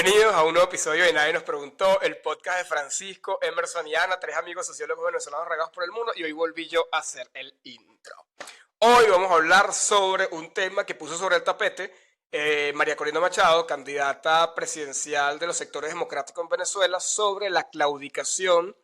Bienvenidos a un nuevo episodio de Nadie nos preguntó, el podcast de Francisco, Emerson y Ana, tres amigos sociólogos venezolanos regados por el mundo, y hoy volví yo a hacer el intro. Hoy vamos a hablar sobre un tema que puso sobre el tapete María Corina Machado, candidata presidencial de los sectores democráticos en Venezuela, sobre la claudicación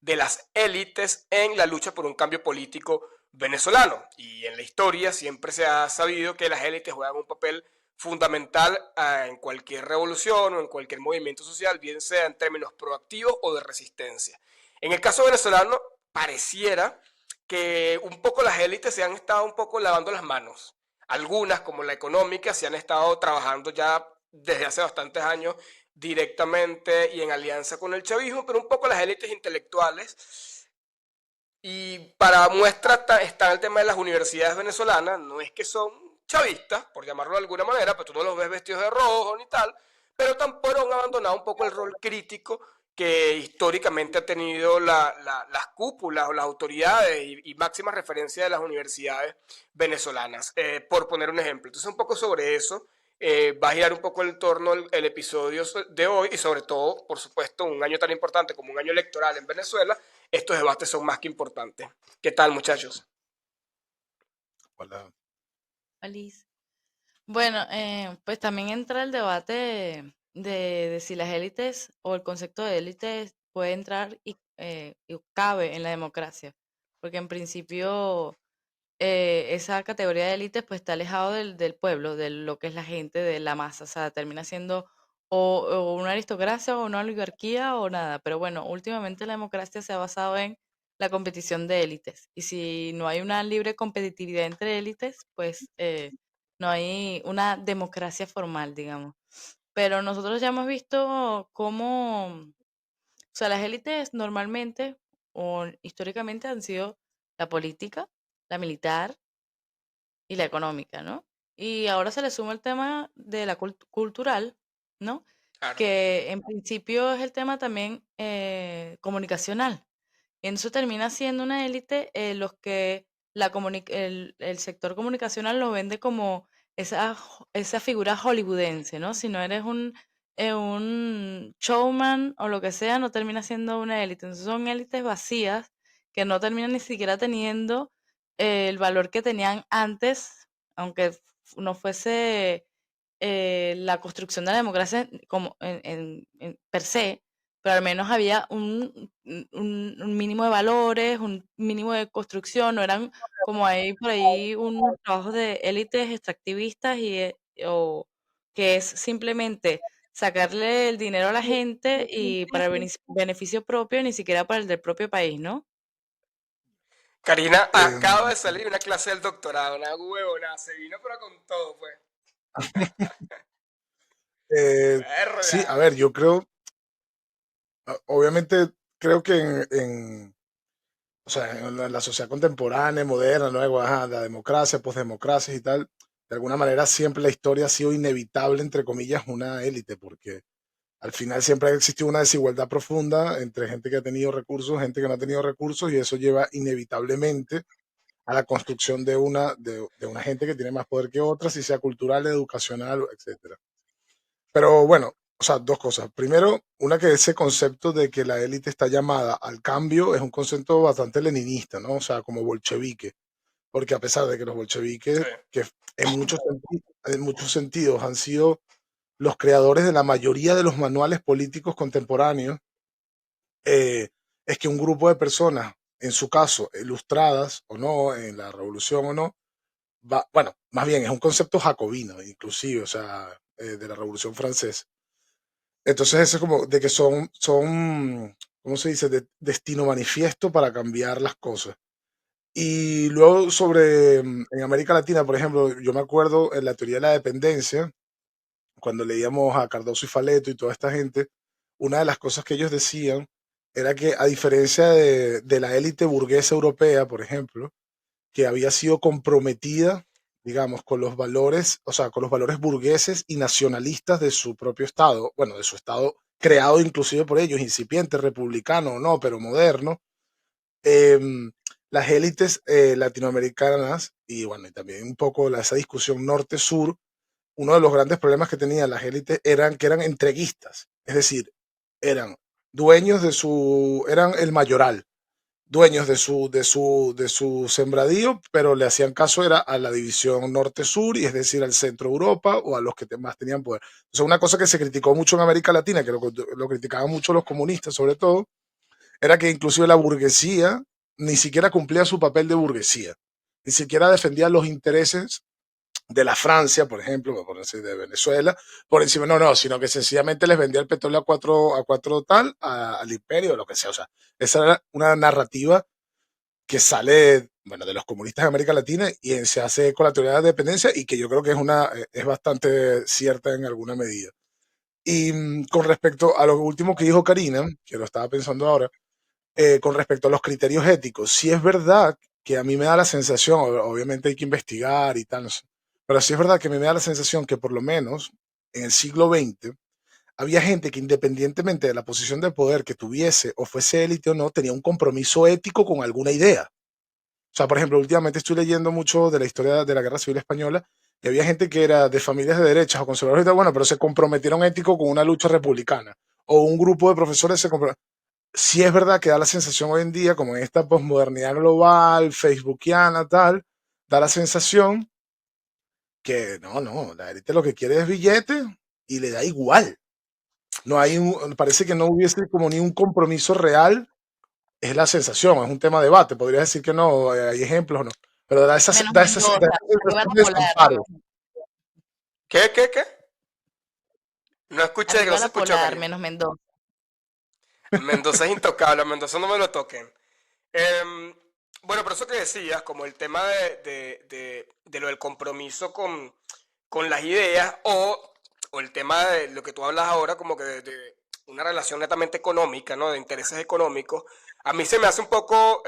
de las élites en la lucha por un cambio político venezolano. Y en la historia siempre se ha sabido que las élites juegan un papel fundamental en cualquier revolución o en cualquier movimiento social, bien sea en términos proactivos o de resistencia. En el caso venezolano, pareciera que un poco las élites se han estado un poco lavando las manos. Algunas, como la económica, se han estado trabajando ya desde hace bastantes años directamente y en alianza con el chavismo, pero un poco las élites intelectuales. Y para muestra está el tema de las universidades venezolanas. No es que son chavistas, por llamarlo de alguna manera, pero tú no los ves vestidos de rojo ni tal, pero tampoco han abandonado un poco el rol crítico que históricamente ha tenido las cúpulas o las autoridades y máximas referencias de las universidades venezolanas, por poner un ejemplo. Entonces, un poco sobre eso va a girar un poco el torno el episodio de hoy y sobre todo, por supuesto, un año tan importante como un año electoral en Venezuela, estos debates son más que importantes. ¿Qué tal, muchachos? Hola. Alice. Bueno, pues también entra el debate de si las élites o el concepto de élites puede entrar y cabe en la democracia, porque en principio esa categoría de élites pues está alejado del pueblo, de lo que es la gente, de la masa, o sea, termina siendo o una aristocracia o una oligarquía o nada, pero bueno, últimamente la democracia se ha basado en la competición de élites, y si no hay una libre competitividad entre élites, pues no hay una democracia formal, digamos. Pero nosotros ya hemos visto cómo, o sea, las élites normalmente o históricamente han sido la política, la militar y la económica, ¿no? Y ahora se le suma el tema de la cultural, ¿no? Claro. Que en principio es el tema también comunicacional. Y eso termina siendo una élite los que el sector comunicacional lo vende como esa figura hollywoodense, ¿no? Si no eres un showman o lo que sea, no termina siendo una élite. Entonces son élites vacías que no terminan ni siquiera teniendo el valor que tenían antes, aunque no fuese la construcción de la democracia como per se, pero al menos había un mínimo de valores, un mínimo de construcción, no eran como hay por ahí unos trabajos de élites extractivistas o que es simplemente sacarle el dinero a la gente y para el beneficio propio, ni siquiera para el del propio país, ¿no? Karina acaba Em, de salir de una clase del doctorado, una huevona, se vino pero con todo, pues. sí, a Verga. ver, yo creo, obviamente, creo que o sea, en la sociedad contemporánea, moderna, luego, ajá, la democracia, posdemocracia y tal, de alguna manera siempre la historia ha sido inevitable, entre comillas, una élite, porque al final siempre ha existido una desigualdad profunda entre gente que ha tenido recursos, gente que no ha tenido recursos, y eso lleva inevitablemente a la construcción de una gente que tiene más poder que otra, si sea cultural, educacional, etcétera. Pero bueno, o sea, dos cosas. Primero, una que ese concepto de que la élite está llamada al cambio es un concepto bastante leninista, ¿no? O sea, como bolchevique, porque a pesar de que los Sí. bolcheviques, que en muchos sentidos han sido los creadores de la mayoría de los manuales políticos contemporáneos, eh, es que un grupo de personas, en su caso, ilustradas o no, en la revolución o no, bueno, más bien es un concepto jacobino, inclusive, o sea, de la revolución francesa. Entonces eso es como de que ¿cómo se dice? Destino manifiesto para cambiar las cosas. Y luego en América Latina, por ejemplo, yo me acuerdo en la teoría de la dependencia, cuando leíamos a Cardoso y Faleto y toda esta gente, una de las cosas que ellos decían era que a diferencia de la élite burguesa europea, por ejemplo, que había sido comprometida, digamos, con los valores, o sea, con los valores burgueses y nacionalistas de su propio Estado, bueno, de su Estado creado inclusive por ellos, incipiente, republicano o no, pero moderno. em, las élites latinoamericanas y bueno, y también un poco esa discusión norte-sur uno de los grandes problemas que tenían las élites eran que eran entreguistas, es decir, eran dueños de eran el mayoral, dueños de su sembradío, pero le hacían caso era a la división norte-sur, y es decir, al centro Europa o a los que más tenían poder. Entonces, una cosa que se criticó mucho en América Latina, que lo criticaban mucho los comunistas sobre todo, era que inclusive la burguesía ni siquiera cumplía su papel de burguesía, ni siquiera defendía los intereses de la Francia, por ejemplo, por decir, de Venezuela, por encima, no, sino que sencillamente les vendía el petróleo a cuatro tal, al imperio, o lo que sea. O sea, esa era una narrativa que sale, bueno, de los comunistas de América Latina y se hace con la teoría de la dependencia, y que yo creo que es bastante cierta en alguna medida. Y con respecto a lo último que dijo Karina, que lo estaba pensando ahora, con respecto a los criterios éticos, sí es verdad que a mí me da la sensación, obviamente hay que investigar y tal, no sé, pero sí es verdad que a mí me da la sensación que por lo menos en el siglo XX había gente que, independientemente de la posición de poder que tuviese o fuese élite o no, tenía un compromiso ético con alguna idea. O sea, por ejemplo, últimamente estoy leyendo mucho de la historia de la Guerra Civil Española, y había gente que era de familias de derechas o conservadores y tal, bueno, pero se comprometieron ético con una lucha republicana. O un grupo de profesores se comprometieron. Sí es verdad que da la sensación hoy en día, como en esta posmodernidad global, facebookiana, tal, da la sensación que no, la élite lo que quiere es billete y le da igual. No hay parece que no hubiese como ni un compromiso real, es la sensación, es un tema de debate, podría decir que no, hay ejemplos o no, pero da esa, Menos da esa, da Mendoza, esa arriba sensación la de polar, desamparo. ¿Qué? No escuché, que no arriba se la escuchó, polar, Karina. menos Mendoza. Mendoza es intocable, a Mendoza no me lo toquen. Em, bueno, por eso que decías, como el tema de lo del compromiso con las ideas, o el tema de lo que tú hablas ahora, como que de una relación netamente económica, ¿no? De intereses económicos, a mí se me hace un poco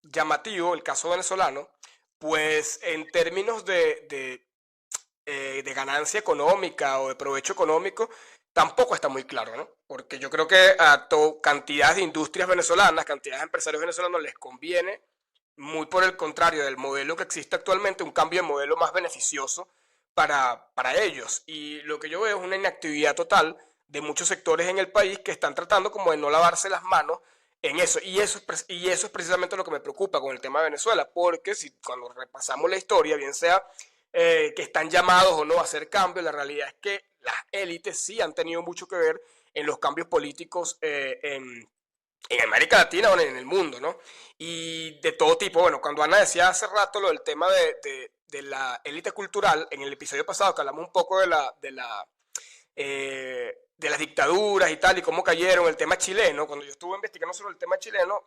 llamativo el caso venezolano, pues en términos de ganancia económica o de provecho económico, tampoco está muy claro, ¿no? Porque yo creo que a cantidades de industrias venezolanas, cantidades de empresarios venezolanos les conviene, muy por el contrario del modelo que existe actualmente, un cambio de modelo más beneficioso para ellos. Y lo que yo veo es una inactividad total de muchos sectores en el país que están tratando como de no lavarse las manos en eso. Y eso es precisamente lo que me preocupa con el tema de Venezuela, porque si cuando repasamos la historia, bien sea que están llamados o no a hacer cambios, la realidad es que las élites sí han tenido mucho que ver en los cambios políticos en América Latina o en el mundo, ¿no? Y de todo tipo. Bueno, cuando Ana decía hace rato lo del tema de la élite cultural, en el episodio pasado que hablamos un poco de las dictaduras y tal, y cómo cayeron, el tema chileno, cuando yo estuve investigando sobre el tema chileno,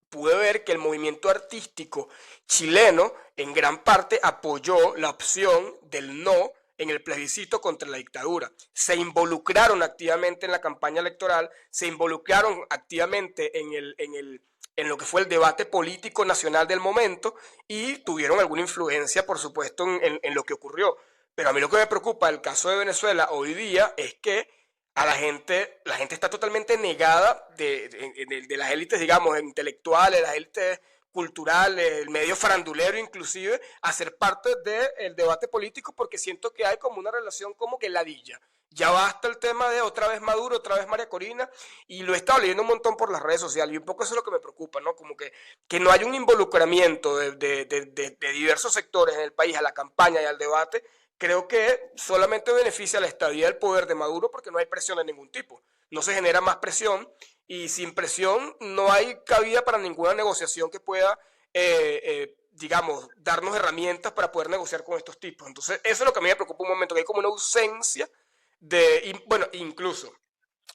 pude ver que el movimiento artístico chileno en gran parte apoyó la opción del no en el plebiscito contra la dictadura. Se involucraron activamente en la campaña electoral, se involucraron activamente en lo que fue el debate político nacional del momento, y tuvieron alguna influencia, por supuesto, en lo que ocurrió. Pero a mí lo que me preocupa del caso de Venezuela hoy día es que a la gente está totalmente negada de las élites, digamos, intelectuales, las élites culturales, el medio farandulero inclusive, a ser parte del debate político, porque siento que hay como una relación como que ladilla. Ya basta el tema de otra vez Maduro, otra vez María Corina, y lo he estado leyendo un montón por las redes sociales, y un poco eso es lo que me preocupa, ¿no? Como que no hay un involucramiento de diversos sectores en el país a la campaña y al debate. Creo que solamente beneficia la estadía del poder de Maduro, porque no hay presión de ningún tipo. No se genera más presión, y sin presión no hay cabida para ninguna negociación que pueda, digamos, darnos herramientas para poder negociar con estos tipos. Entonces, eso es lo que a mí me preocupa un momento, que hay como una ausencia bueno, incluso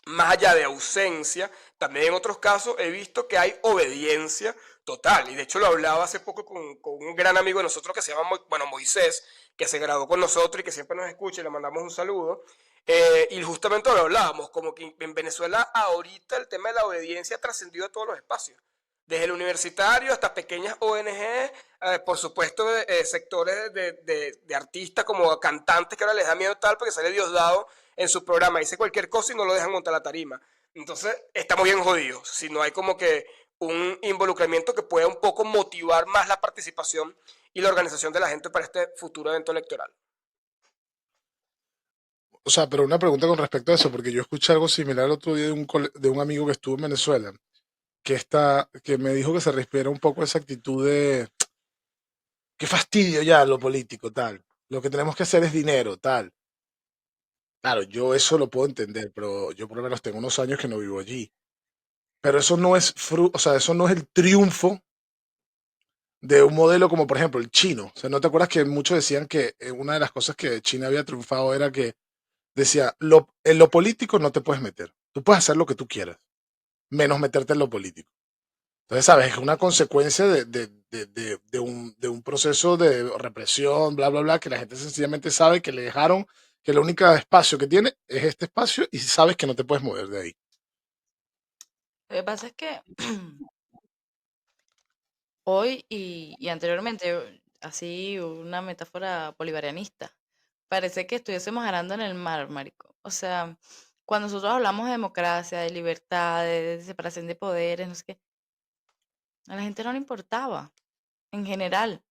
más allá de ausencia, también en otros casos he visto que hay obediencia total. Y de hecho lo hablaba hace poco con un gran amigo de nosotros que se llama, bueno, Moisés, que se graduó con nosotros y que siempre nos escucha, y le mandamos un saludo. Y justamente lo hablábamos, como que en Venezuela ahorita el tema de la obediencia ha trascendido a todos los espacios. Desde el universitario hasta pequeñas ONG, por supuesto, sectores de artistas como cantantes que ahora les da miedo tal porque sale Diosdado en su programa, dice cualquier cosa y no lo dejan montar la tarima. Entonces, estamos bien jodidos. Si no hay como que un involucramiento que pueda un poco motivar más la participación y la organización de la gente para este futuro evento electoral. o sea, pero una pregunta con respecto a eso, porque yo escuché algo similar el otro día de un amigo que estuvo en Venezuela, que me dijo que se respira un poco esa actitud de qué fastidio ya lo político, tal. Lo que tenemos que hacer es dinero, tal. Claro, yo eso lo puedo entender, pero yo por lo menos tengo unos años que no vivo allí. Pero eso no es o sea, eso no es el triunfo de un modelo como por ejemplo el chino. O sea, ¿no te acuerdas que muchos decían que una de las cosas que China había triunfado era que decía, en lo político no te puedes meter. Tú puedes hacer lo que tú quieras, menos meterte en lo político. Entonces, ¿sabes? Es una consecuencia de un proceso de represión, bla, bla, bla, que la gente sencillamente sabe que le dejaron que el único espacio que tiene es este espacio y sabes que no te puedes mover de ahí. Lo que pasa es que hoy y anteriormente, así una metáfora bolivarianista, parece que estuviésemos arando en el mar, marico. O sea, cuando nosotros hablamos de democracia, de libertad, de separación de poderes, no sé qué, a la gente no le importaba, en general.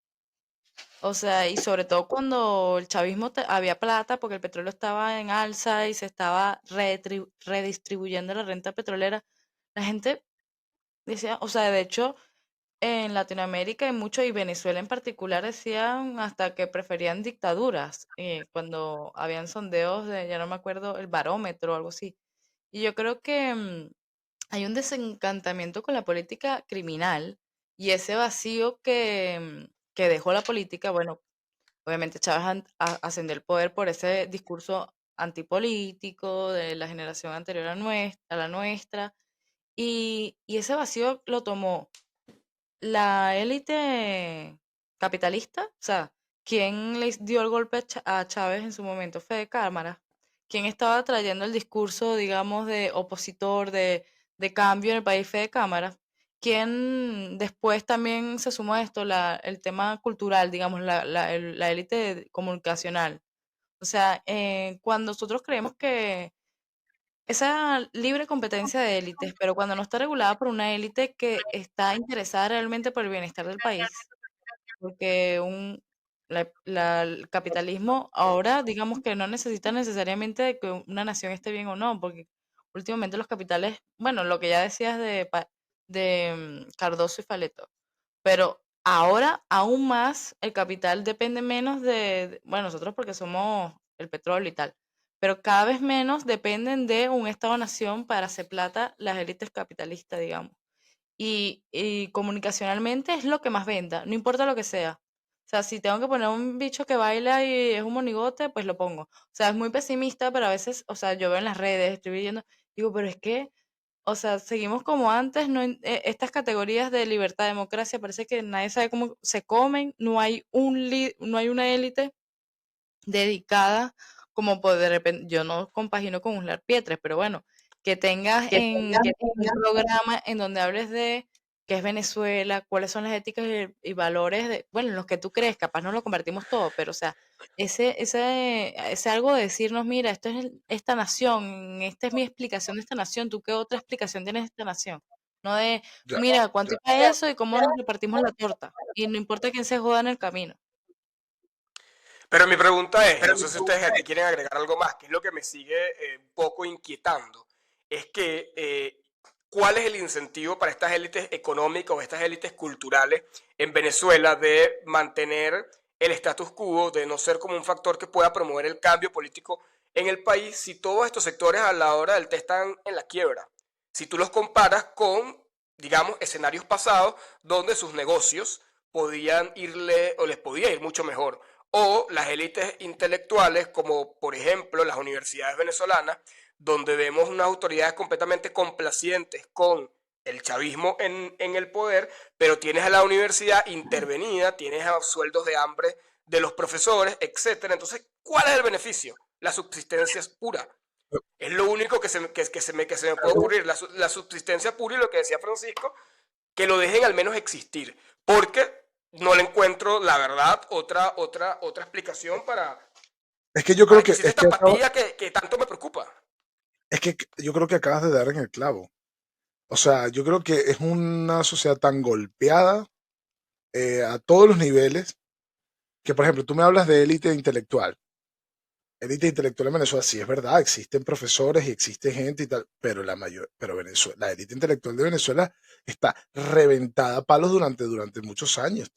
O sea, y sobre todo cuando el chavismo había plata porque el petróleo estaba en alza y se estaba redistribuyendo la renta petrolera, la gente decía, o sea, de hecho, en Latinoamérica y mucho, y Venezuela en particular, decían hasta que preferían dictaduras, cuando habían sondeos de, ya no me acuerdo, el barómetro o algo así. Y yo creo que hay un desencantamiento con la política criminal y ese vacío que dejó la política, bueno, obviamente Chávez ascendió el poder por ese discurso antipolítico de la generación anterior a la nuestra, y ese vacío lo tomó la élite capitalista, o sea, ¿quién le dio el golpe a Chávez en su momento? Fue Cámara. ¿Quién estaba trayendo el discurso, digamos, de opositor, de cambio en el país? Fue Cámara. ¿Quién después también se sumó a esto, el tema cultural, digamos, la élite comunicacional? O sea, cuando nosotros creemos que esa libre competencia de élites, pero cuando no está regulada por una élite que está interesada realmente por el bienestar del país, porque el capitalismo ahora, digamos que no necesita necesariamente de que una nación esté bien o no, porque últimamente los capitales, bueno, lo que ya decías de Cardoso y Faleto, pero ahora aún más el capital depende menos bueno, nosotros porque somos el petróleo y tal, pero cada vez menos dependen de un Estado-nación para hacer plata las élites capitalistas, digamos. Y comunicacionalmente es lo que más venda, no importa lo que sea. O sea, si tengo que poner un bicho que baila y es un monigote, pues lo pongo. O sea, es muy pesimista, pero a veces, o sea, yo veo en las redes, estoy viendo, digo, pero es que, o sea, seguimos como antes, no, estas categorías de libertad, democracia, parece que nadie sabe cómo se comen, no hay una élite dedicada, como por de repente, yo no compagino con Uslar Pietres, pero bueno, que tengas en un programa en donde hables de qué es Venezuela, cuáles son las éticas y valores de, bueno, en los que tú crees, capaz no lo convertimos todo, pero o sea, ese algo de decirnos, mira, esto es esta nación, esta es mi explicación de esta nación, tú qué otra explicación tienes de esta nación. No de, Ya, mira, cuánto iba eso y cómo nos repartimos la torta. Y no importa quién se joda en el camino. Pero mi pregunta es, y no sé si ustedes aquí quieren agregar algo más, que es lo que me sigue un poco inquietando, es que ¿cuál es el incentivo para estas élites económicas o estas élites culturales en Venezuela de mantener el status quo, de no ser como un factor que pueda promover el cambio político en el país si todos estos sectores a la hora del té están en la quiebra? Si tú los comparas con, digamos, escenarios pasados donde sus negocios podían irle o les podía ir mucho mejor, o las élites intelectuales, como por ejemplo las universidades venezolanas, donde vemos unas autoridades completamente complacientes con el chavismo en el poder, pero tienes a la universidad intervenida, tienes a sueldos de hambre de los profesores, etcétera. Entonces, ¿cuál es el beneficio? La subsistencia es pura. Es lo único que se me puede ocurrir, la subsistencia pura y lo que decía Francisco, que lo dejen al menos existir, porque no le encuentro, la verdad, otra explicación es que yo creo para que que, exista esta apatía que tanto me preocupa. es que yo creo que acabas de dar en el clavo. O sea, yo creo que es una sociedad tan golpeada a todos los niveles que, por ejemplo, tú me hablas de élite intelectual. élite intelectual en Venezuela, sí es verdad, existen profesores y existe gente y tal, pero Venezuela, la élite intelectual de Venezuela está reventada a palos durante muchos años,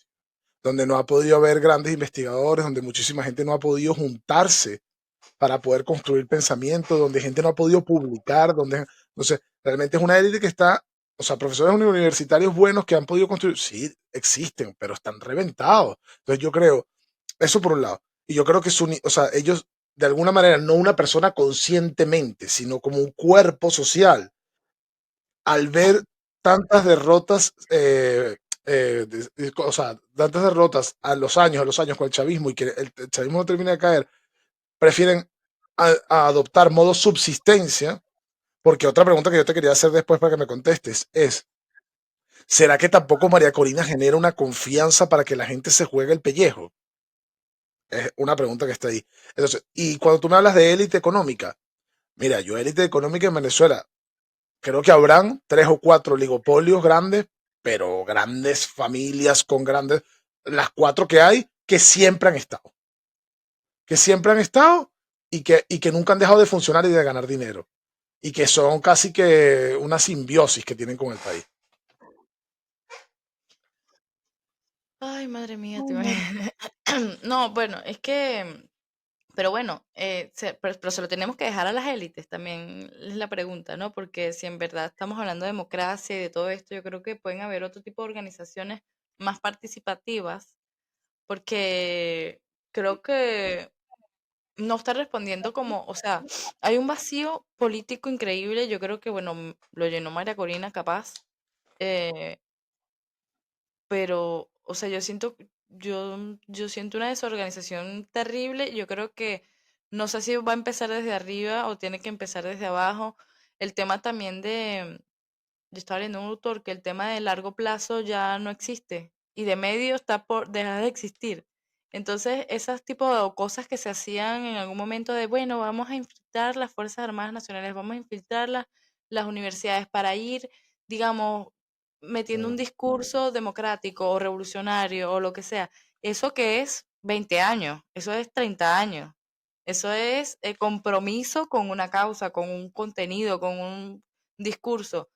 donde no ha podido haber grandes investigadores, donde muchísima gente no ha podido juntarse para poder construir pensamiento, donde gente no ha podido publicar, entonces, realmente es una élite que está, o sea, profesores universitarios buenos que han podido construir, sí, existen, pero están reventados. Entonces yo creo, eso por un lado, y yo creo que o sea, ellos, de alguna manera, no una persona conscientemente, sino como un cuerpo social, al ver tantas derrotas, o sea, tantas derrotas a los años con el chavismo y que el chavismo no termina de caer, prefieren a adoptar modo subsistencia, porque otra pregunta que yo te quería hacer después para que me contestes es, ¿será que tampoco María Corina genera una confianza para que la gente se juegue el pellejo? Es una pregunta que está ahí. Entonces, y cuando tú me hablas de élite económica, mira, yo élite económica en Venezuela, creo que habrán 3 o 4 oligopolios grandes, pero grandes familias con grandes, las 4 que hay, que siempre han estado y que nunca han dejado de funcionar y de ganar dinero. Y que son casi que una simbiosis que tienen con el país. Ay, madre mía, te imaginas. No, bueno, es que, pero bueno, pero se lo tenemos que dejar a las élites también, es la pregunta, ¿no? Porque si en verdad estamos hablando de democracia y de todo esto, yo creo que pueden haber otro tipo de organizaciones más participativas, porque creo que no está respondiendo como, o sea, hay un vacío político increíble, yo creo que, bueno, lo llenó María Corina capaz, eh, pero, o sea, yo siento una desorganización terrible. Yo creo que no sé si va a empezar desde arriba o tiene que empezar desde abajo. El tema también yo estaba leyendo un autor que el tema de largo plazo ya no existe y de medio está por dejar de existir. Entonces, esas tipo de cosas que se hacían en algún momento de, bueno, vamos a infiltrar las Fuerzas Armadas Nacionales, vamos a infiltrar las universidades para ir, digamos, metiendo un Mm. discurso democrático o revolucionario o lo que sea. ¿Eso que es 20 años? Eso es 30 años. Eso es compromiso con una causa, con un contenido, con un discurso.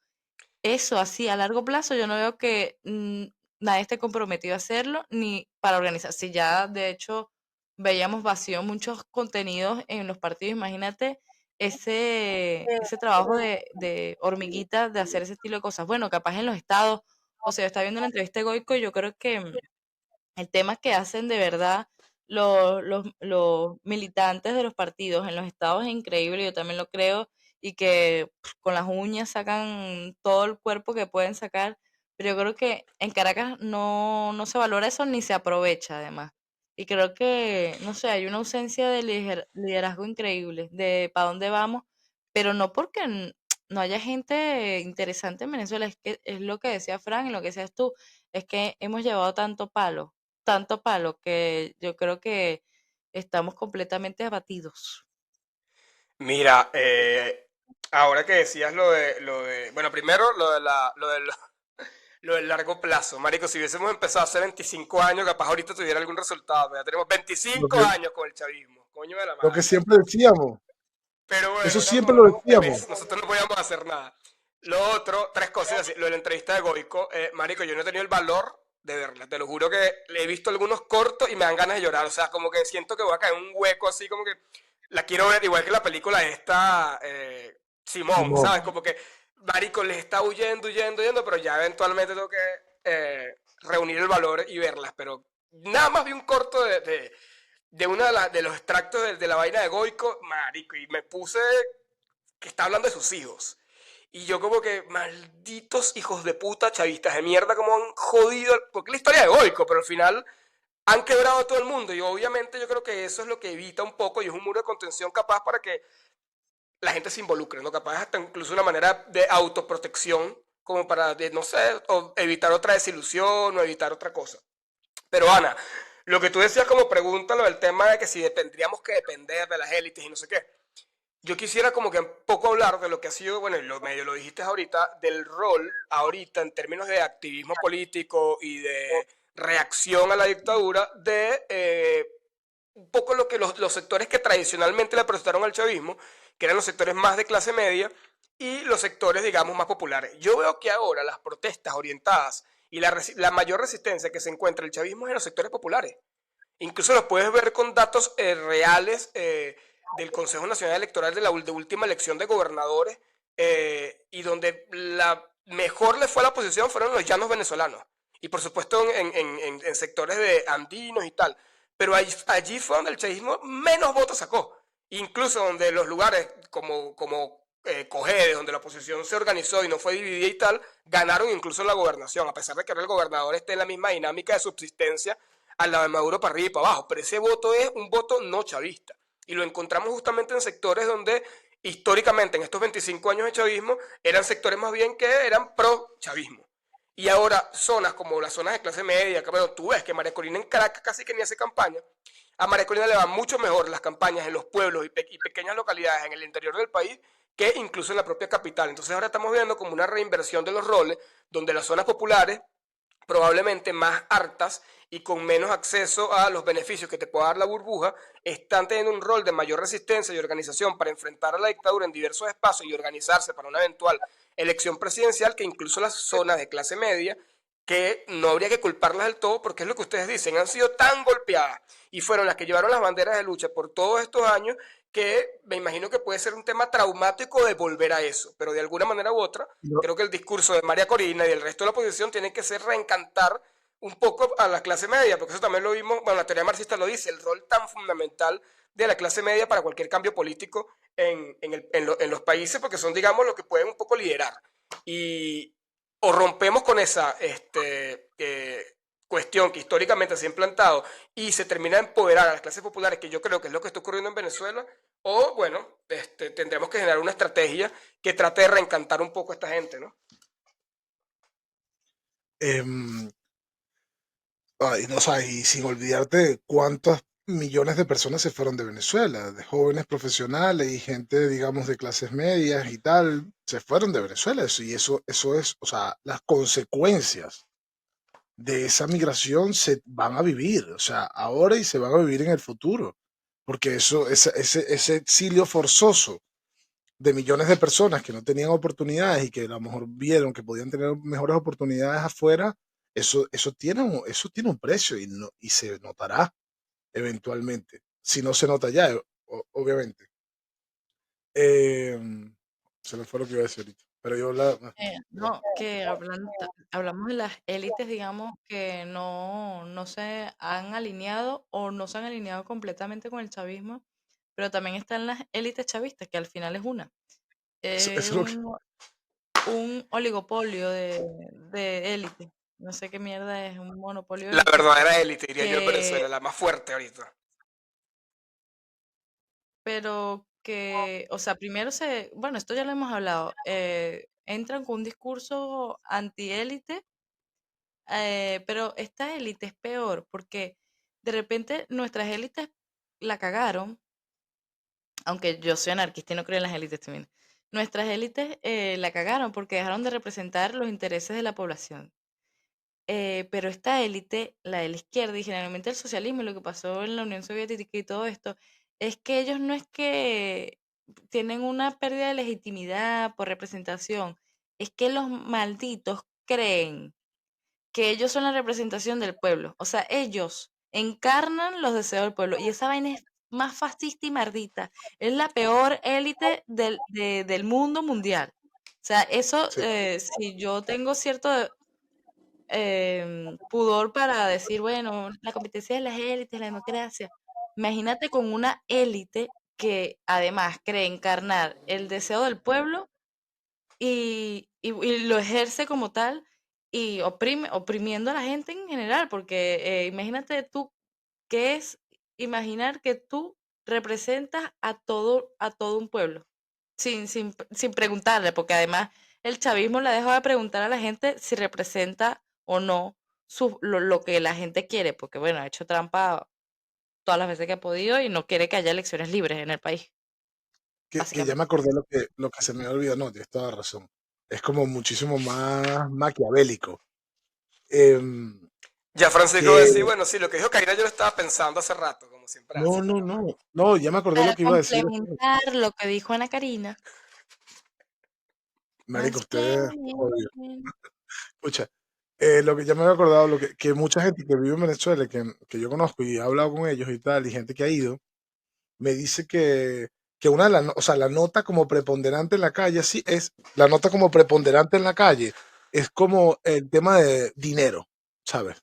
Eso así a largo plazo yo no veo que nadie esté comprometido a hacerlo ni para organizar. Si ya de hecho veíamos vacío muchos contenidos en los partidos, imagínate ese trabajo de hormiguita de hacer ese estilo de cosas. Bueno, capaz en los estados, o sea, yo estaba viendo la entrevista de Goico y yo creo que el tema que hacen de verdad los militantes de los partidos en los estados es increíble, yo también lo creo, y que con las uñas sacan todo el cuerpo que pueden sacar, pero yo creo que en Caracas no se valora eso ni se aprovecha además. Y creo que, no sé, hay una ausencia de liderazgo increíble, de para dónde vamos, pero no porque no haya gente interesante en Venezuela, es que es lo que decía Fran y lo que decías tú, es que hemos llevado tanto palo que yo creo que estamos completamente abatidos. Mira, ahora que decías bueno, primero lo del largo plazo. Marico, si hubiésemos empezado hace 25 años, capaz ahorita tuviera algún resultado. Pero ya tenemos Lo 25 que, años con el chavismo. Coño de la lo que madre. siempre decíamos, Pero bueno, eso eran siempre lo decíamos. memes. Nosotros no podíamos hacer nada. Lo otro, 3 cosas así. Lo de la entrevista de Goico. Marico, yo no he tenido el valor de verla. Te lo juro que le he visto algunos cortos y me dan ganas de llorar. O sea, como que siento que voy a caer en un hueco así, como que la quiero ver igual que la película esta, Simón, Simón. ¿sabes? Como que Marico les está huyendo, pero ya eventualmente tengo que reunir el valor y verlas. Pero nada más vi un corto de uno de los extractos de la vaina de Goico, Marico, y me puse que está hablando de sus hijos. Y yo como que, malditos hijos de puta, chavistas de mierda, como han jodido, porque es la historia de Goico, pero al final han quebrado a todo el mundo. Y obviamente yo creo que eso es lo que evita un poco y es un muro de contención capaz para que la gente se involucre, ¿no? Capaz hasta incluso una manera de autoprotección, como para, no sé, o evitar otra desilusión o evitar otra cosa. Pero Ana, lo que tú decías como pregunta, lo del tema de que si tendríamos que depender de las élites y no sé qué. Yo quisiera como que un poco hablar de lo que ha sido, bueno, medio lo dijiste ahorita, del rol ahorita en términos de activismo político y de reacción a la dictadura de un poco lo que los sectores que tradicionalmente le protestaron al chavismo, que eran los sectores más de clase media y los sectores, digamos, más populares. Yo veo que ahora las protestas orientadas y la mayor resistencia que se encuentra el chavismo es en los sectores populares. Incluso lo puedes ver con datos reales del Consejo Nacional Electoral de última elección de gobernadores, y donde la mejor le fue a la oposición fueron los llanos venezolanos. Y por supuesto en sectores de andinos y tal. Pero allí fue donde el chavismo menos votos sacó. Incluso donde los lugares como Cojedes, donde la oposición se organizó y no fue dividida y tal, ganaron incluso la gobernación, a pesar de que ahora el gobernador esté en la misma dinámica de subsistencia al lado de Maduro para arriba y para abajo. Pero ese voto es un voto no chavista. Y lo encontramos justamente en sectores donde históricamente en estos 25 años de chavismo eran sectores más bien que eran pro chavismo. Y ahora zonas como las zonas de clase media, que bueno, tú ves que María Corina en Caracas casi que ni hace campaña. A María Corina le van mucho mejor las campañas en los pueblos y pequeñas localidades en el interior del país que incluso en la propia capital. Entonces ahora estamos viendo como una reinversión de los roles, donde las zonas populares, probablemente más hartas y con menos acceso a los beneficios que te pueda dar la burbuja, están teniendo un rol de mayor resistencia y organización para enfrentar a la dictadura en diversos espacios y organizarse para una eventual elección presidencial, que incluso las zonas de clase media, que no habría que culparlas del todo, porque es lo que ustedes dicen, han sido tan golpeadas y fueron las que llevaron las banderas de lucha por todos estos años, que me imagino que puede ser un tema traumático de volver a eso, pero de alguna manera u otra, Yo- creo que el discurso de María Corina y del resto de la oposición tiene que ser reencantar un poco a la clase media, porque eso también lo vimos, bueno, la teoría marxista lo dice, el rol tan fundamental de la clase media para cualquier cambio político en los países, porque son, digamos, los que pueden un poco liderar. Y o rompemos con esa cuestión que históricamente se ha implantado y se termina de empoderar a las clases populares, que yo creo que es lo que está ocurriendo en Venezuela, o bueno, tendremos que generar una estrategia que trate de reencantar un poco a esta gente, ¿no? em, Ay, no, o sea, y sin olvidarte de cuántos millones de personas se fueron de Venezuela, de jóvenes profesionales y gente, digamos, de clases medias y tal, se fueron de Venezuela. Eso es, o sea, las consecuencias de esa migración se van a vivir, o sea, ahora y se van a vivir en el futuro, porque ese exilio forzoso de millones de personas que no tenían oportunidades y que a lo mejor vieron que podían tener mejores oportunidades afuera, eso tiene un precio y, no, y se notará eventualmente. Si no se nota ya, obviamente. Eh, Se me fue lo que iba a decir ahorita. Pero yo ya. No, que hablamos de las élites, digamos, que no se han alineado o no se han alineado completamente con el chavismo, pero también están las élites chavistas, que al final es una. Eso Es es lo que, un oligopolio de élite. No sé qué mierda es, un monopolio de La élite. verdadera élite, diría yo, en Que, Venezuela, la más fuerte ahorita. pero que, o sea, primero bueno, esto ya lo hemos hablado, entran con un discurso antiélite, pero esta élite es peor porque de repente nuestras élites la cagaron, aunque yo soy anarquista y no creo en las élites también. Nuestras élites la cagaron porque dejaron de representar los intereses de la población. Pero esta élite, la de la izquierda y generalmente el socialismo y lo que pasó en la Unión Soviética y todo esto, es que ellos no es que tienen una pérdida de legitimidad por representación, es que los malditos creen que ellos son la representación del pueblo. O sea, ellos encarnan los deseos del pueblo y esa vaina es más fascista y mardita. Es la peor élite del mundo mundial. O sea, eso, sí. si yo tengo cierto pudor para decir, bueno, la competencia de las élites, la democracia. Imagínate con una élite que además cree encarnar el deseo del pueblo y lo ejerce como tal y oprimiendo a la gente en general, porque imagínate tú qué es imaginar que tú representas a todo un pueblo sin preguntarle, porque además el chavismo le ha dejado de preguntar a la gente si representa o no lo que la gente quiere, porque bueno, ha hecho trampa todas las veces que ha podido y no quiere que haya elecciones libres en el país, Que ya me básicamente. acordé lo que se me había olvidado, no, tienes toda razón. Es como muchísimo más maquiavélico. Em, Ya Francisco va a que decir, bueno, sí, lo que dijo Karina yo lo estaba pensando hace rato, como siempre es No, así. no, no. No, ya me acordé lo Para que iba a decir. complementar lo que dijo Ana Karina, Marico, ustedes, mansplaining. obvio. Escucha, lo que ya me había acordado, que mucha gente que vive en Venezuela, que yo conozco y he hablado con ellos y tal, y gente que ha ido, me dice que una de las, o sea, la nota como preponderante en la calle, sí, es la nota como preponderante en la calle, es como el tema de dinero, ¿sabes?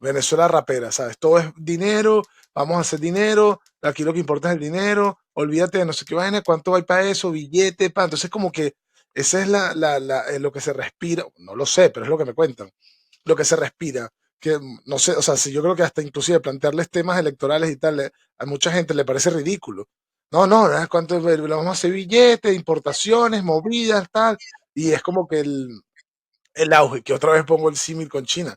Venezuela rapera, ¿sabes? Todo es dinero, vamos a hacer dinero, aquí lo que importa es el dinero, olvídate de no sé qué vaina, cuánto va para eso, billete, pa. Entonces como que esa es lo que se respira, no lo sé, pero es lo que me cuentan, lo que se respira, que no sé, o sea, si yo creo que hasta inclusive plantearles temas electorales y tal, a mucha gente le parece ridículo. No, no, ¿no? ¿Cuánto vamos a hacer billetes, importaciones, movidas, tal? Y es como que el auge, que otra vez pongo el símil con China.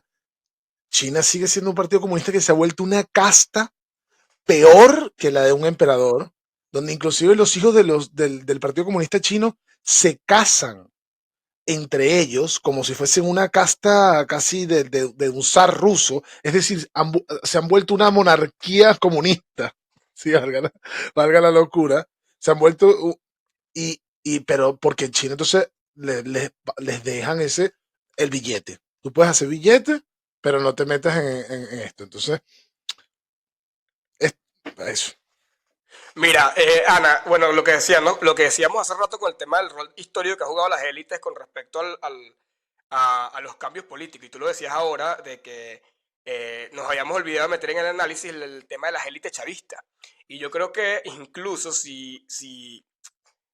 China sigue siendo un partido comunista que se ha vuelto una casta peor que la de un emperador, donde inclusive los hijos del Partido Comunista Chino se casan entre ellos como si fuesen una casta casi de un zar ruso, es decir, se han vuelto una monarquía comunista, sí, valga la locura, se han vuelto, pero porque en China entonces les dejan el billete. Tú puedes hacer billete, pero no te metas en esto. Entonces, es eso. Mira, Ana, bueno, lo que decía, ¿no? Lo que decíamos hace rato con el tema del rol histórico que ha jugado las élites con respecto a los cambios políticos. Y tú lo decías ahora de que nos habíamos olvidado de meter en el análisis el tema de las élites chavistas. Y yo creo que incluso si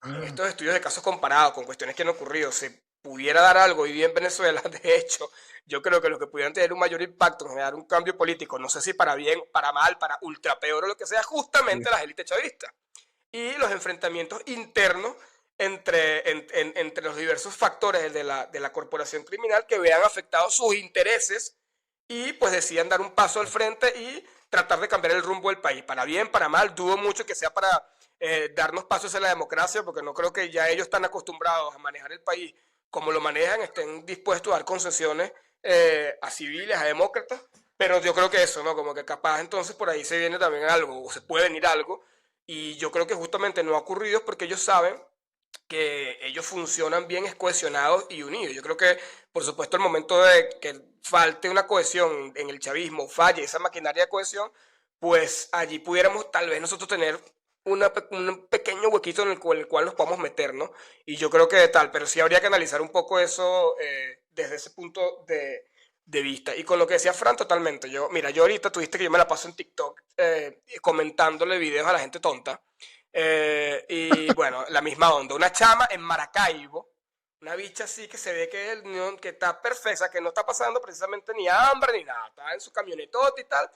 en Ah, estos estudios de casos comparados con cuestiones que han ocurrido, se pudiera dar algo hoy día en Venezuela, de hecho, yo creo que los que pudieran tener un mayor impacto en generar un cambio político, no sé si para bien, para mal, para ultra peor o lo que sea, sí. justamente las élites chavistas. Y los enfrentamientos internos entre los diversos factores de la corporación criminal que vean afectados sus intereses y pues decidan dar un paso al frente y tratar de cambiar el rumbo del país. Para bien, para mal, dudo mucho que sea para darnos pasos en la democracia, porque no creo que ya ellos están acostumbrados a manejar el país como lo manejan, estén dispuestos a dar concesiones a civiles, a demócratas, pero yo creo que eso, ¿no? Como que capaz entonces por ahí se viene también algo, o se puede venir algo, y yo creo que justamente no ha ocurrido porque ellos saben que ellos funcionan bien es cohesionados y unidos. Yo creo que, por supuesto, el momento de que falte una cohesión en el chavismo, falle esa maquinaria de cohesión, pues allí pudiéramos tal vez nosotros tener un pequeño huequito en el cual nos podamos meter, ¿no? Y yo creo que tal, pero sí habría que analizar un poco eso desde ese punto de vista. Y con lo que decía Fran, totalmente. Yo, mira, yo ahorita tuviste que yo me la paso en TikTok comentándole videos a la gente tonta. Y bueno, la misma onda. Una chama en Maracaibo, una bicha así que se ve que está perfecta, que no está pasando precisamente ni hambre ni nada. Está en su camionetota y tal,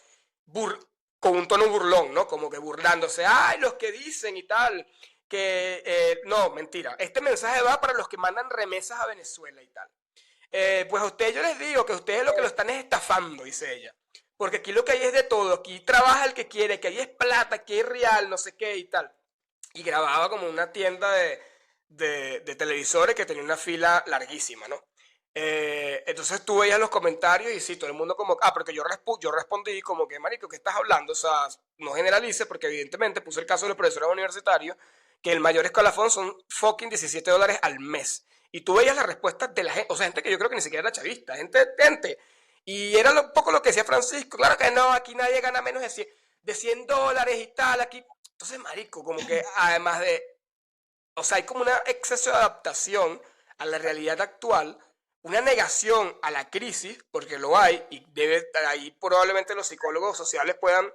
bur con un tono burlón, ¿no? Como que burlándose. Ay, los que dicen y tal. Que no, mentira. Este mensaje va para los que mandan remesas a Venezuela y tal. Pues a ustedes yo les digo que ustedes lo que lo están es estafando, dice ella. Porque aquí lo que hay es de todo. Aquí trabaja el que quiere, que ahí es plata, aquí hay real, no sé qué y tal. Y grababa como una tienda de televisores que tenía una fila larguísima, ¿no? Entonces tú veías los comentarios y sí, todo el mundo como, porque yo respondí como que, marico, ¿qué estás hablando? O sea, no generalice, porque evidentemente puse el caso de los profesores universitarios, que el mayor escalafón son fucking $17 al mes. Y tú veías las respuestas de la gente, o sea, gente que yo creo que ni siquiera era chavista, gente. Y era un poco lo que decía Francisco, claro que no, aquí nadie gana menos de $100 y tal, aquí. Entonces, marico, como que además de, o sea, hay como un exceso de adaptación a la realidad actual, una negación a la crisis, porque lo hay, y ahí probablemente los psicólogos sociales puedan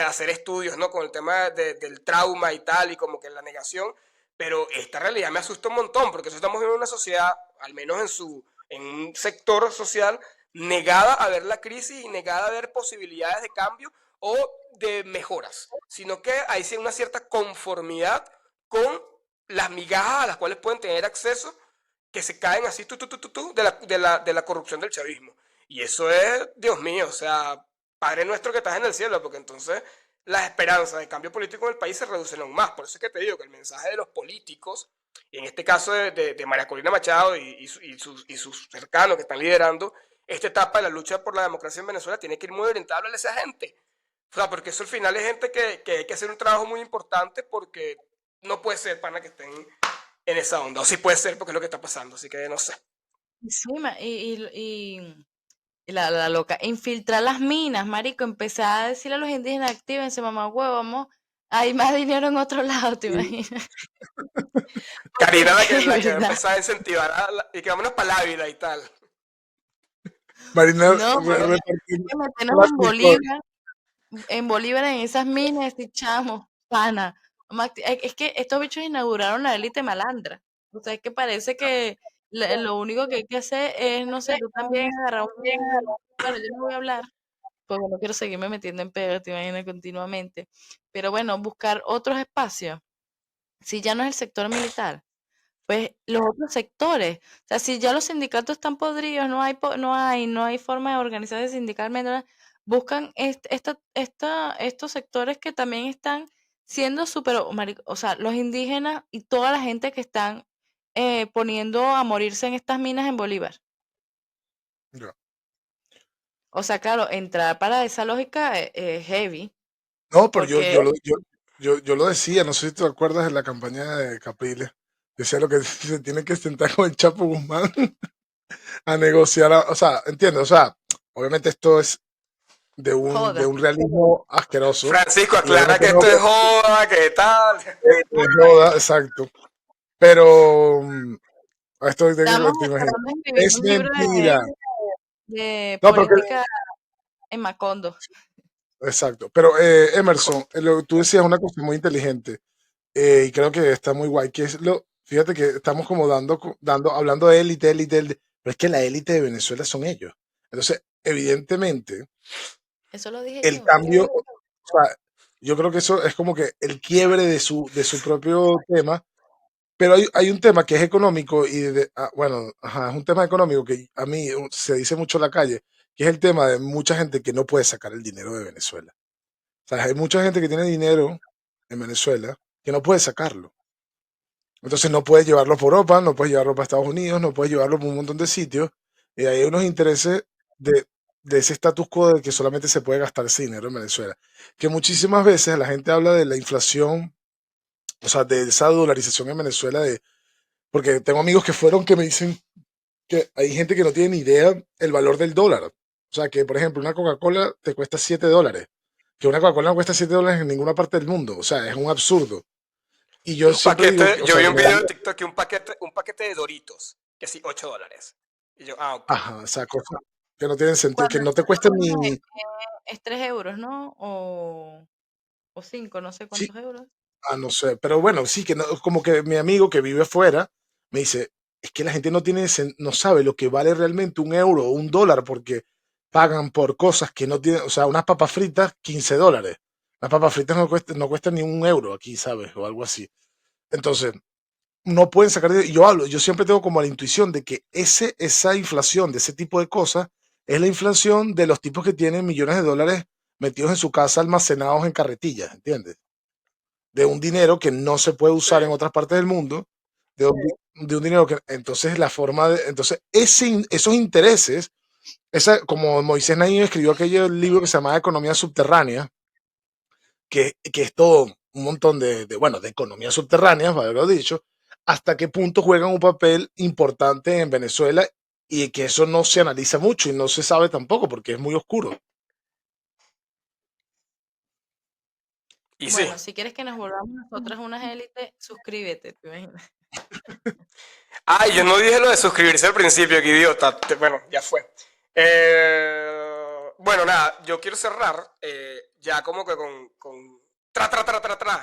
hacer estudios, ¿no? Con el tema del trauma y tal, y como que la negación, pero esta realidad me asusta un montón, porque eso estamos en una sociedad, al menos en un sector social, negada a ver la crisis y negada a ver posibilidades de cambio o de mejoras, sino que hay una cierta conformidad con las migajas a las cuales pueden tener acceso que se caen así de la corrupción del chavismo. Y eso es, Dios mío, o sea, Padre nuestro que estás en el cielo, porque entonces las esperanzas de cambio político en el país se reducen aún más. Por eso es que te digo que el mensaje de los políticos, y en este caso de María Corina Machado y sus cercanos que están liderando esta etapa de la lucha por la democracia en Venezuela, tiene que ir muy orientado a esa gente. sea, porque eso al final es gente que hay que hacer un trabajo muy importante porque no puede ser pana que estén en esa onda. O sí puede ser porque es lo que está pasando, así que no sé. Sí, y la loca, infiltrar las minas, marico, empezar a decirle a los indígenas, actívense, mamá huevo, vamos, hay más dinero en otro lado, ¿te Y imaginas? Porque Karina es la que que, de la que va a verdad, empezar a incentivar y que vámonos para Ávila y tal. Marina no, porque repartiendo hay que meternos licor. En Bolívar, en esas minas, y chamo, pana. Es que estos bichos inauguraron la élite malandra. O sea, es que parece que lo único que hay que hacer es, no sé, tú también agarrar bueno, yo no voy a hablar, porque no quiero seguirme metiendo en pegas, te imaginas, continuamente. Pero bueno, buscar otros espacios. Si ya no es el sector militar, pues los otros sectores. O sea, si ya los sindicatos están podridos, no hay forma de organizarse sindicalmente, ¿verdad? Buscan estos sectores que también están siendo súper, o sea, los indígenas y toda la gente que están poniendo a morirse en estas minas en Bolívar. Ya. O sea, claro, entrar para esa lógica es heavy, No, pero porque yo lo decía, no sé si te acuerdas de la campaña de Capriles. Decía lo que se tiene que sentar con el Chapo Guzmán a negociar, o sea, entiendo, o sea, obviamente esto es de joda. un realismo asqueroso Francisco y aclara obviamente que no esto es joda, que tal. es joda, exacto. Pero esto Estamos te imaginas. tratando de escribir Es un libro mentira. de No, pero política en Macondo. exacto. Pero Emerson, tú decías una cosa muy inteligente y creo que está muy guay, que es fíjate que estamos como hablando de élite, élite, pero es que la élite de Venezuela son ellos. Entonces, evidentemente, Eso lo dije el yo. cambio, o sea, yo creo que eso es como que el quiebre de su propio tema, pero hay un tema que es económico y, bueno, ajá, es un tema económico que a mí se dice mucho en la calle, que es el tema de mucha gente que no puede sacar el dinero de Venezuela. O sea, hay mucha gente que tiene dinero en Venezuela que no puede sacarlo. Entonces no puedes llevarlo por Europa, no puedes llevarlo para Estados Unidos, no puedes llevarlo por un montón de sitios. Y hay unos intereses de, de ese status quo de que solamente se puede gastar ese dinero en Venezuela. Que muchísimas veces la gente habla de la inflación, o sea, de esa dolarización en Venezuela, porque tengo amigos que fueron que me dicen que hay gente que no tiene ni idea el valor del dólar. O sea, que por ejemplo una Coca-Cola te cuesta $7. Que una Coca-Cola no cuesta $7 en ninguna parte del mundo. O sea, es un absurdo. Y yo Un siempre digo paquete, que, o yo sea, vi un video de TikTok que un paquete de Doritos, que sí, $8. Y yo, ah, ok. ajá, o sea, cosas que no tienen sentido, que Cuando no te está cuestan buena ni, es 3 euros, ¿no? O 5, no sé sí, cuántos euros. no sé, pero bueno, sí, que no, como que mi amigo que vive fuera me dice, es que la gente no tiene, no sabe lo que vale realmente un euro o un dólar porque pagan por cosas que no tienen, o sea, unas papas fritas, $15. Las papas fritas no cuestan ni un euro aquí, ¿sabes? O algo así. Entonces, no pueden sacar yo siempre tengo como la intuición de que esa inflación de ese tipo de cosas es la inflación de los tipos que tienen millones de dólares metidos en su casa almacenados en carretillas, ¿entiendes? De un dinero que no se puede Sí. usar en otras partes del mundo, de un dinero que, entonces la forma de, entonces esos intereses, como Moisés Naim escribió aquel libro que se llamaba Economía Subterránea, que es todo un montón bueno, de economía subterránea, para haberlo dicho, hasta qué punto juegan un papel importante en Venezuela y que eso no se analiza mucho y no se sabe tampoco porque es muy oscuro. Y sí. Bueno, si quieres que nos volvamos nosotras unas élites, suscríbete, ¿te imaginas? Ay, yo no dije lo de suscribirse al principio, qué idiota. Bueno, ya fue. Bueno, nada, yo quiero cerrar ya como que con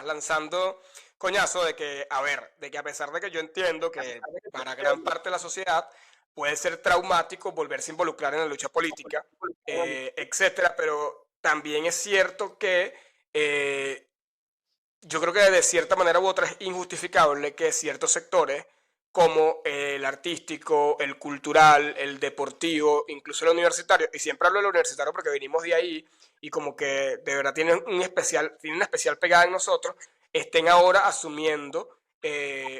lanzando coñazo de que, a ver, de que a pesar de que yo entiendo que para gran parte de la sociedad puede ser traumático volverse a involucrar en la lucha política, etcétera, pero también es cierto que yo creo que de cierta manera u otra es injustificable que ciertos sectores, como el artístico, el cultural, el deportivo, incluso el universitario, y siempre hablo del universitario porque venimos de ahí y como que de verdad tienen una especial pegada en nosotros, estén ahora asumiendo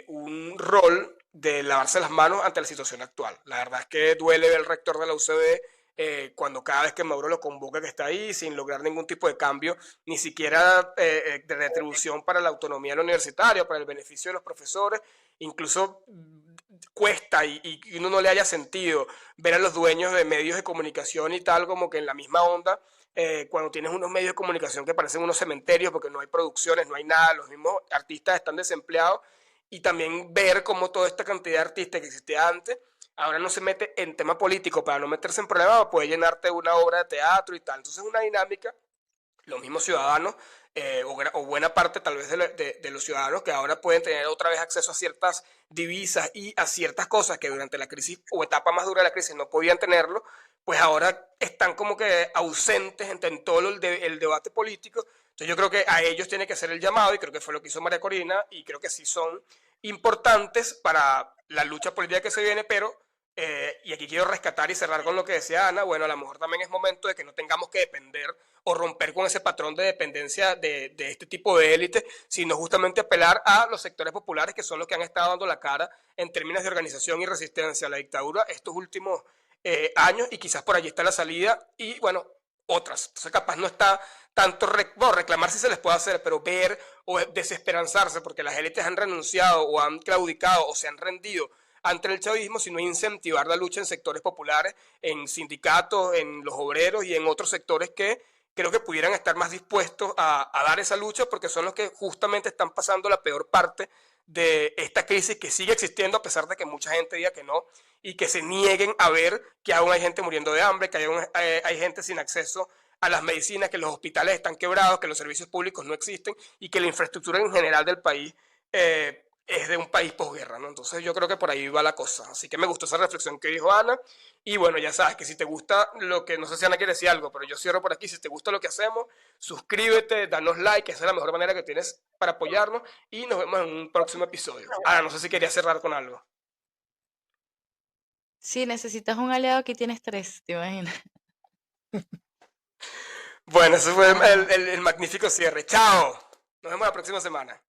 un rol de lavarse las manos ante la situación actual. La verdad es que duele ver el rector de la UCB cuando cada vez que Maduro lo convoca que está ahí, sin lograr ningún tipo de cambio, ni siquiera de retribución para la autonomía de la universitaria, para el beneficio de los profesores, incluso cuesta y uno no le haya sentido ver a los dueños de medios de comunicación y tal como que en la misma onda, cuando tienes unos medios de comunicación que parecen unos cementerios porque no hay producciones, no hay nada, los mismos artistas están desempleados, y también ver cómo toda esta cantidad de artistas que existía antes ahora no se mete en tema político para no meterse en problemas, puede llenarte una obra de teatro y tal. Entonces es una dinámica, los mismos ciudadanos, o buena parte tal vez de los ciudadanos que ahora pueden tener otra vez acceso a ciertas divisas y a ciertas cosas que durante la crisis o etapa más dura de la crisis no podían tenerlo, pues ahora están como que ausentes en todo el debate político. Entonces yo creo que a ellos tiene que hacer el llamado, y creo que fue lo que hizo María Corina, y creo que sí son importantes para la lucha política que se viene, pero y aquí quiero rescatar y cerrar con lo que decía Ana, bueno, a lo mejor también es momento de que no tengamos que depender o romper con ese patrón de dependencia de este tipo de élite, sino justamente apelar a los sectores populares que son los que han estado dando la cara en términos de organización y resistencia a la dictadura estos últimos años, y quizás por allí está la salida, y bueno, otras. Entonces capaz no está tanto, bueno, reclamar si se les puede hacer, pero ver o desesperanzarse porque las élites han renunciado o han claudicado o se han rendido ante el chavismo, sino incentivar la lucha en sectores populares, en sindicatos, en los obreros y en otros sectores que creo que pudieran estar más dispuestos a dar esa lucha, porque son los que justamente están pasando la peor parte de esta crisis que sigue existiendo a pesar de que mucha gente diga que no, y que se nieguen a ver que aún hay gente muriendo de hambre, que hay gente sin acceso a las medicinas, que los hospitales están quebrados, que los servicios públicos no existen y que la infraestructura en general del país es de un país posguerra, ¿no? Entonces yo creo que por ahí va la cosa. Así que me gustó esa reflexión que dijo Ana. Y bueno, ya sabes que si te gusta lo que, no sé si Ana quiere decir algo, pero yo cierro por aquí. Si te gusta lo que hacemos, suscríbete, danos like, esa es la mejor manera que tienes para apoyarnos. Y nos vemos en un próximo episodio. Ana, no sé si querías cerrar con algo. Si necesitas un aliado, aquí tienes 3, ¿te imaginas? Bueno, ese fue el magnífico cierre. ¡Chao! Nos vemos la próxima semana.